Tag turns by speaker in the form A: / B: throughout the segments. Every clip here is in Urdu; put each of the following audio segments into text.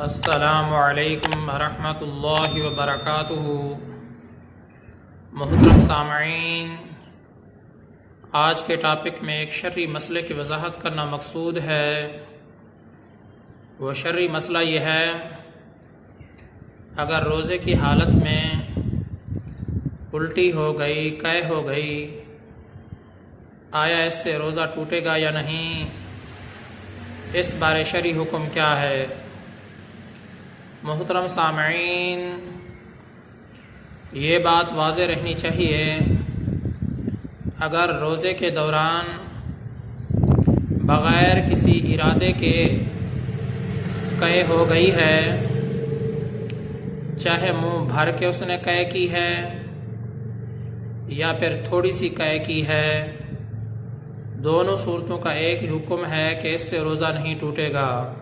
A: السلام علیکم ورحمۃ اللہ وبرکاتہ۔ محترم سامعین، آج کے ٹاپک میں ایک شرعی مسئلے کی وضاحت کرنا مقصود ہے۔ وہ شرعی مسئلہ یہ ہے، اگر روزے کی حالت میں الٹی ہو گئی، قے ہو گئی، آیا اس سے روزہ ٹوٹے گا یا نہیں؟ اس بارے شرعی حکم کیا ہے؟ محترم سامعین، یہ بات واضح رہنی چاہیے، اگر روزے کے دوران بغیر کسی ارادے کے قے ہو گئی ہے، چاہے منہ بھر کے اس نے قے کی ہے یا پھر تھوڑی سی قے کی ہے، دونوں صورتوں کا ایک ہی حکم ہے کہ اس سے روزہ نہیں ٹوٹے گا۔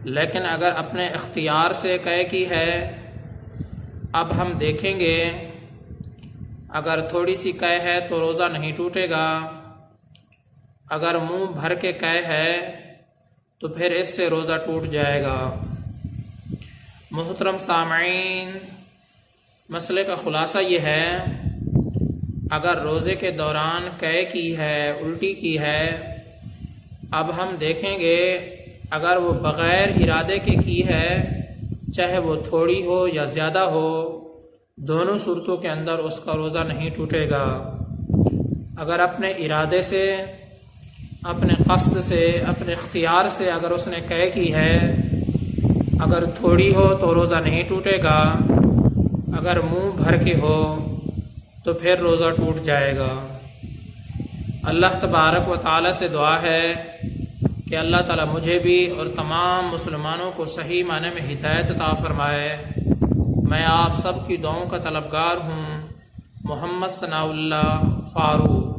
A: لیکن اگر اپنے اختیار سے قے کی ہے، اب ہم دیکھیں گے اگر تھوڑی سی قے ہے تو روزہ نہیں ٹوٹے گا، اگر منہ بھر کے قے ہے تو پھر اس سے روزہ ٹوٹ جائے گا۔ محترم سامعین، مسئلے کا خلاصہ یہ ہے، اگر روزے کے دوران قے کی ہے، الٹی کی ہے، اب ہم دیکھیں گے اگر وہ بغیر ارادے کے کی ہے، چاہے وہ تھوڑی ہو یا زیادہ ہو، دونوں صورتوں کے اندر اس کا روزہ نہیں ٹوٹے گا۔ اگر اپنے ارادے سے، اپنے قصد سے، اپنے اختیار سے اگر اس نے قے کی ہے، اگر تھوڑی ہو تو روزہ نہیں ٹوٹے گا، اگر منہ بھر کے ہو تو پھر روزہ ٹوٹ جائے گا۔ اللہ تبارک و تعالی سے دعا ہے کہ اللہ تعالیٰ مجھے بھی اور تمام مسلمانوں کو صحیح معنی میں ہدایت عطا فرمائے۔ میں آپ سب کی دعاؤں کا طلبگار ہوں۔ محمد ثناء اللہ فاروق۔